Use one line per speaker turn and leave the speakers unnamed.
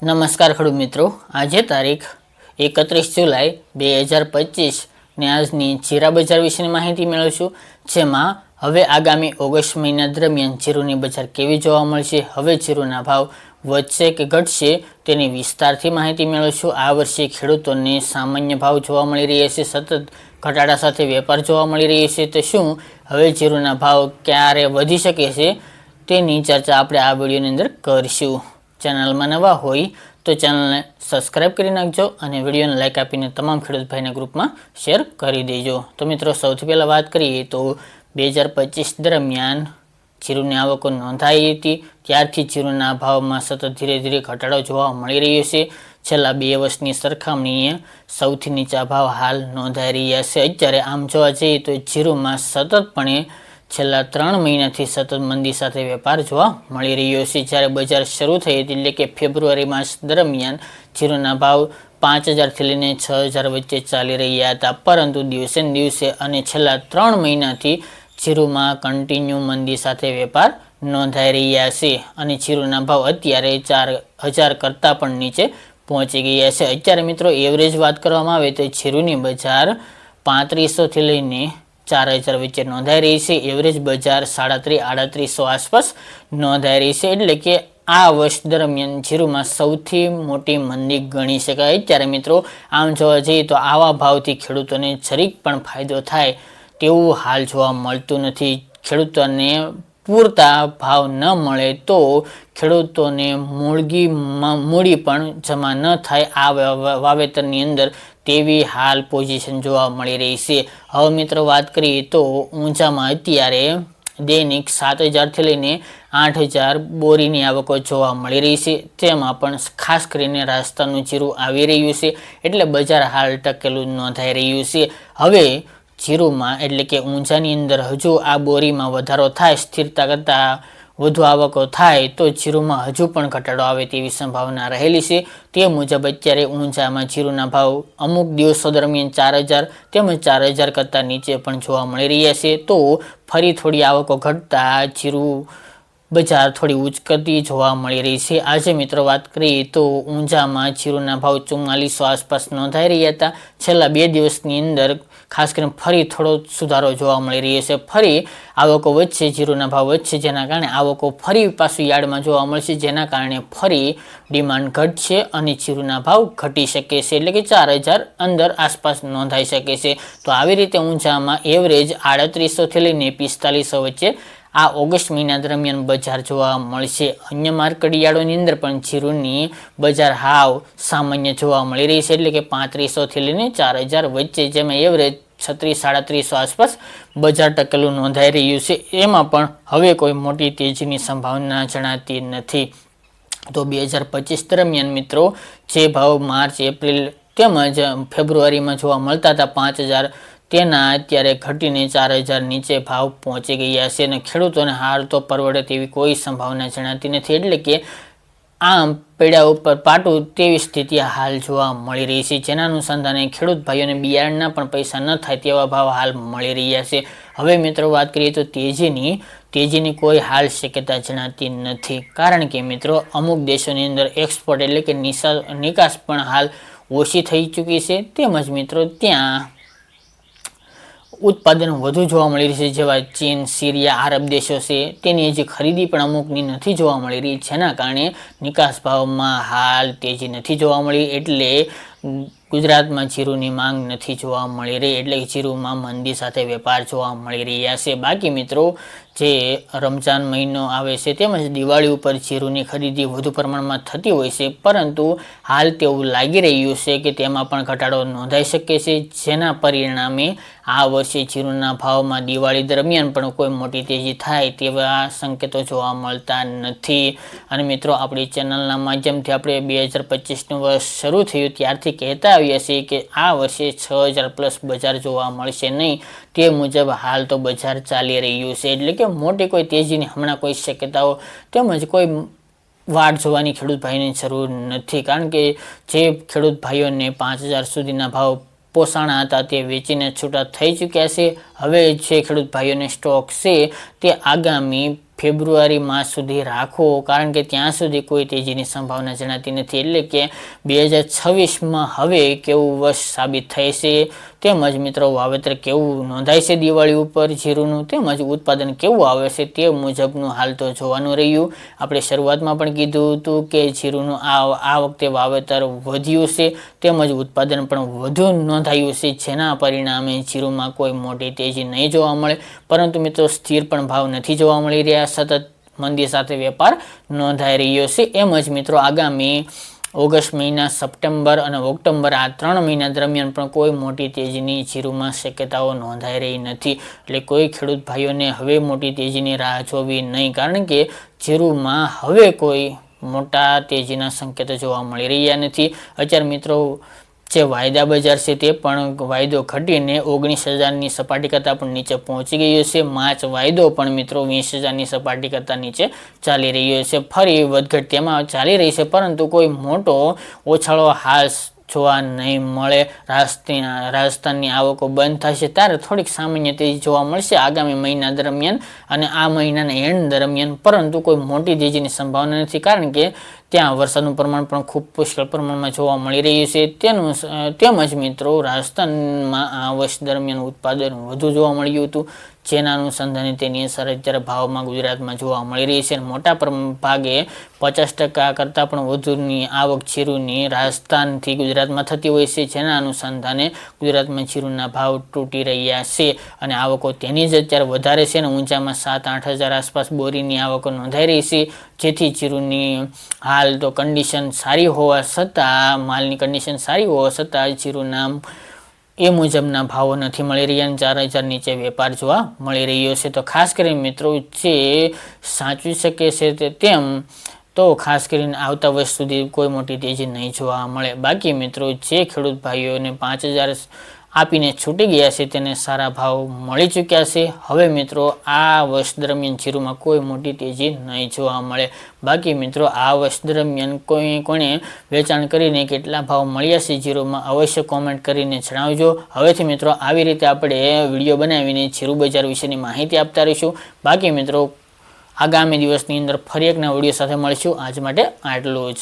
નમસ્કાર ખેડૂત મિત્રો, આજે તારીખ 31 જુલાઈ 2025 ને આજની જીરા બજાર વિશેની માહિતી મેળવીશું, જેમાં હવે આગામી ઓગસ્ટ મહિના દરમિયાન જીરુની બજાર કેવી જોવા મળશે, હવે જીરુના ભાવ વધશે કે ઘટશે તેની વિસ્તારથી માહિતી મેળવીશું। આ વર્ષે ખેડૂતોને સામાન્ય ભાવ જોવા મળી રહ્યા છે, સતત ઘટાડા સાથે વેપાર જોવા મળી રહ્યો છે, તો શું હવે જીરુના ભાવ ક્યારે વધી શકે છે તેની ચર્ચા આપણે આ વિડીયોની અંદર કરીશું। ચેનલમાં નવા હોય તો ચેનલને સબસ્ક્રાઇબ કરી નાખજો અને વિડીયોને લાઇક આપીને તમામ ખેડૂત ભાઈના ગ્રુપમાં શેર કરી દેજો। તો મિત્રો, સૌથી પહેલાં વાત કરીએ તો 2025 દરમિયાન જીરુની આવકો નોંધાઈ હતી, ત્યારથી જીરુના ભાવમાં સતત ધીરે ધીરે ઘટાડો જોવા મળી રહ્યો છે। છેલ્લા 2 વર્ષની સરખામણીએ સૌથી નીચા ભાવ હાલ નોંધાઈ રહ્યા છે। અત્યારે આમ જોવા જઈએ તો જીરુમાં સતતપણે છેલ્લા 3 મહિનાથી સતત મંદી સાથે વેપાર જોવા મળી રહ્યો છે। જ્યારે બજાર શરૂ થઈ હતી એટલે કે ફેબ્રુઆરી માસ દરમિયાન જીરુના ભાવ 5000થી લઈને 6000 વચ્ચે ચાલી રહ્યા હતા, પરંતુ દિવસે ને દિવસે અને છેલ્લા 3 મહિનાથી જીરુમાં કન્ટિન્યુ મંદી સાથે વેપાર નોંધાઈ રહ્યા છે અને જીરુના ભાવ અત્યારે 4000 કરતાં પણ નીચે પહોંચી ગયા છે। અત્યારે મિત્રો એવરેજ વાત કરવામાં આવે તો જીરુની બજાર 3500થી લઈને 4000 વચ્ચે નોંધાઈ રહી છે। એવરેજ બજાર 3700-3800 આસપાસ નોંધાઈ રહી છે, એટલે કે આ વર્ષ દરમિયાન જીરુમાં સૌથી મોટી મંદી ગણી શકાય। ત્યારે મિત્રો આમ જોવા જઈએ તો આવા ભાવથી ખેડૂતોને જરીક પણ ફાયદો થાય તેવું હાલ જોવા મળતું નથી। ખેડૂતોને પૂરતા ભાવ ન મળે તો ખેડૂતોને મૂડી પણ જમા ન થાય આ વાવેતરની અંદર તેવી હાલ પોઝિશન જોવા મળી રહી છે। હવે મિત્રો વાત કરીએ તો ઊંચામાં અત્યારે દૈનિક 7000થી લઈને 8000 બોરીની આવકો જોવા મળી રહી છે, તેમાં પણ ખાસ કરીને રાજસ્થાનનું જીરું આવી રહ્યું છે, એટલે બજાર હાલ ટકેલું નોંધાઈ રહ્યું છે। હવે જીરુમાં એટલે કે ઊંચાની અંદર હજુ આ બોરીમાં વધારો થાય, સ્થિરતા કરતાં વધુ આવકો થાય તો જીરુમાં હજુ પણ ઘટાડો આવે તેવી સંભાવના રહેલી છે। તે મુજબ અત્યારે ઊંચામાં જીરુના ભાવ અમુક દિવસો દરમિયાન 4000 તેમજ 4000 કરતાં નીચે પણ જોવા મળી રહ્યા છે, તો ફરી થોડી આવકો ઘટતા જીરુ બજાર થોડી ઉચકતી જોવા મળી રહી છે। આજે મિત્રો વાત કરીએ તો ઊંચામાં જીરુના ભાવ 4400 આસપાસ નોંધાઈ રહ્યા હતા, છેલ્લા 2 દિવસની અંદર ખાસ કરીને ફરી થોડો સુધારો જોવા મળી રહ્યો છે। ફરી આવકો વધશે, જીરુના ભાવ વધશે, જેના કારણે આવકો ફરી પાછું યાર્ડમાં જોવા મળશે, જેના કારણે ફરી ડિમાન્ડ ઘટશે અને જીરુના ભાવ ઘટી શકે છે, એટલે કે 4000 અંદર આસપાસ નોંધાઈ શકે છે। તો આવી રીતે ઊંચામાં એવરેજ 3800થી લઈને 4500 વચ્ચે આ ઓગસ્ટ મહિના દરમિયાન બજાર જોવા મળશે। અન્ય માર્કેટ યાર્ડોની અંદર પણ જીરુની બજાર હાવ સામાન્ય જોવા મળી રહી છે, એટલે કે 3500થી લઈને 4000 વચ્ચે, જેમાં એવરેજ 3600-3700 આસપાસ બજાર ટકેલું નોંધાઈ રહ્યું છે। એમાં પણ હવે કોઈ મોટી તેજીની સંભાવના જણાતી નથી। તો 2025 દરમિયાન મિત્રો જે ભાવ માર્ચ, એપ્રિલ તેમજ ફેબ્રુઆરીમાં જોવા મળતા હતા 5000, તેના અત્યારે ઘટીને 4000 નીચે ભાવ પહોંચી ગયા છે અને ખેડૂતોને હાલ તો પરવડે તેવી કોઈ સંભાવના જણાતી નથી, એટલે કે આમ પૈડા ઉપર પાટું તેવી સ્થિતિ હાલ જોવા મળી રહી છે, જેના અનુસંધાને ખેડૂત ભાઈઓને બિયારણના પણ પૈસા ન થાય તેવા ભાવ હાલ મળી રહ્યા છે। હવે મિત્રો વાત કરીએ તો તેજીની કોઈ હાલ શક્યતા જણાતી નથી, કારણ કે મિત્રો અમુક દેશોની અંદર એક્સપોર્ટ એટલે કે નિકાસ પણ હાલ ઓછી થઈ ચૂકી છે, તેમજ મિત્રો ત્યાં ઉત્પાદન વધુ જોવા મળી રહી છે, જેવા ચીન, સિરિયા, આરબ દેશો છે, તેની હજી ખરીદી પણ અમુકની નથી જોવા મળી રહી, જેના કારણે નિકાસ ભાવમાં હાલ તેજી નથી જોવા મળી, એટલે ગુજરાતમાં જીરુની માંગ નથી જોવા મળી રહી, એટલે જીરુમાં મંદી સાથે વેપાર જોવા મળી રહ્યા છે। બાકી મિત્રો જે રમજાન મહિનો આવે છે તેમજ દિવાળી ઉપર જીરુની ખરીદી વધુ પ્રમાણમાં થતી હોય છે, પરંતુ હાલ તેવું લાગી રહ્યું છે કે તેમાં પણ ઘટાડો નોંધાઈ શકે છે, જેના પરિણામે આ વર્ષે જીરુના ભાવમાં દિવાળી દરમિયાન પણ કોઈ મોટી તેજી થાય તેવા સંકેતો જોવા મળતા નથી। અને મિત્રો આપણી ચેનલના માધ્યમથી આપણે 2025નું વર્ષ શરૂ થયું ત્યારથી કહેતા આવ્યા છીએ કે આ વર્ષે 6000 પ્લસ બજાર જોવા મળશે નહીં, તે મુજબ હાલ તો બજાર ચાલી રહ્યું છે, એટલે કે મોટી કોઈ તેજીની હમણાં કોઈ શક્યતાઓ તેમજ કોઈ વાટ જોવાની ખેડૂત ભાઈની જરૂર નથી, કારણ કે જે ખેડૂત ભાઈઓને 5000 સુધીના ભાવ પોસાણા હતા તે વેચીને છૂટા થઈ ચૂક્યા છે। હવે જે ખેડૂત ભાઈઓને સ્ટોક છે તે આગામી ફેબ્રુઆરી માસ સુધી રાખો, કારણ કે ત્યાં સુધી કોઈ તેજીની સંભાવના જણાતી નથી. એટલે કે 2026માં હવે કેવું વર્ષ સાબિત થાય છે, તેમજ મિત્રો વાવેતર કેવું નોંધાય છે દિવાળી ઉપર જીરુંનું, તેમજ ઉત્પાદન કેવું આવે છે તે મુજબનું હાલ તો જોવાનું રહ્યું. આપણે શરૂઆતમાં પણ કીધું હતું કે જીરુંનું આ વખતે વાવેતર વધ્યું છે, તેમજ ઉત્પાદન પણ વધુ નોંધાયું છે, જેના પરિણામે જીરુંમાં કોઈ મોટી તેજી નહીં જોવા મળે. પરંતુ મિત્રો સ્થિર પણ ભાવ નથી જોવા મળી રહ્યા, સતત મંદી સાથે વેપાર નોંધાઈ રહ્યો છે. એમ જ મિત્રો આગામી ઓગસ્ટ મહિના, સપ્ટેમ્બર અને ઓક્ટોબર આ 3 મહિના દરમિયાન પણ કોઈ મોટી તેજીની જીરુંમાં શક્યતાઓ નોંધાઈ રહી નથી. એટલે કોઈ ખેડૂત ભાઈઓને હવે મોટી તેજીની રાહ જોવી નહીં, કારણ કે જીરુંમાં હવે કોઈ મોટા તેજીના સંકેતો જોવા મળી રહ્યા નથી. અત્યારે મિત્રો જે વાયદા બજાર છે તે પણ વાયદો ઘટીને 19,000ની સપાટી કરતાં પણ નીચે પહોંચી ગયો છે. માર્ચ વાયદો પણ મિત્રો 20,000ની સપાટી કરતાં નીચે ચાલી રહ્યો છે. ફરી વધઘટ તેમાં ચાલી રહી છે, પરંતુ કોઈ મોટો ઓછાળો હાલ જોવા નહીં મળે. રાજસ્થાનની આવકો બંધ થશે ત્યારે થોડીક સામાન્ય તેજી જોવા મળશે આગામી મહિના દરમિયાન અને આ મહિનાના એન્ડ દરમિયાન, પરંતુ કોઈ મોટી તેજીની સંભાવના નથી, કારણ કે ત્યાં વરસાદનું પ્રમાણ પણ ખૂબ પુષ્કળ પ્રમાણમાં જોવા મળી રહ્યું છે. તેમજ મિત્રો રાજસ્થાનમાં આ વર્ષ દરમિયાન ઉત્પાદન વધુ જોવા મળ્યું હતું, જેના અનુસંધાને તેની અસર અત્યારે ભાવમાં ગુજરાતમાં જોવા મળી રહી છે. મોટા ભાગે 50% કરતાં પણ વધુની આવક જીરુંની રાજસ્થાનથી ગુજરાતમાં થતી હોય છે, જેના અનુસંધાને ગુજરાતમાં જીરુંના ભાવ તૂટી રહ્યા છે અને આવકો તેની જ અત્યારે વધારે છે અને ઊંચામાં 7-8 હજાર આસપાસ બોરીની આવકો નોંધાઈ રહી છે. જેથી જીરુંની હાલ તો કન્ડિશન સારી હોવા છતાં, માલની કન્ડિશન સારી હોવા છતાં જીરુંના એ મુજબના ભાવો નથી મળી રહ્યા અને 4,000 નીચે વેપાર જોવા મળી રહ્યો છે. તો ખાસ કરીને મિત્રો જે સાચવી શકે છે તેમ તો ખાસ કરીને આવતા વર્ષ સુધી કોઈ મોટી તેજી નહીં જોવા મળે. બાકી મિત્રો જે ખેડૂત ભાઈઓને 5,000 આપીને છૂટી ગયા છે તેને સારા ભાવ મળી ચૂક્યા છે. હવે મિત્રો આ વર્ષ દરમિયાન જીરુંમાં કોઈ મોટી તેજી નહીં જોવા મળે. બાકી મિત્રો આ વર્ષ દરમિયાન કોણે વેચાણ કરીને કેટલા ભાવ મળ્યા છે જીરુંમાં અવશ્ય કોમેન્ટ કરીને જણાવજો. હવેથી મિત્રો આવી રીતે આપણે વિડીયો બનાવીને જીરું બજાર વિશેની માહિતી આપતા રહીશું. બાકી મિત્રો આગામી દિવસની અંદર ફરી એકના વિડીયો સાથે મળીશું. આજ માટે આટલું જ.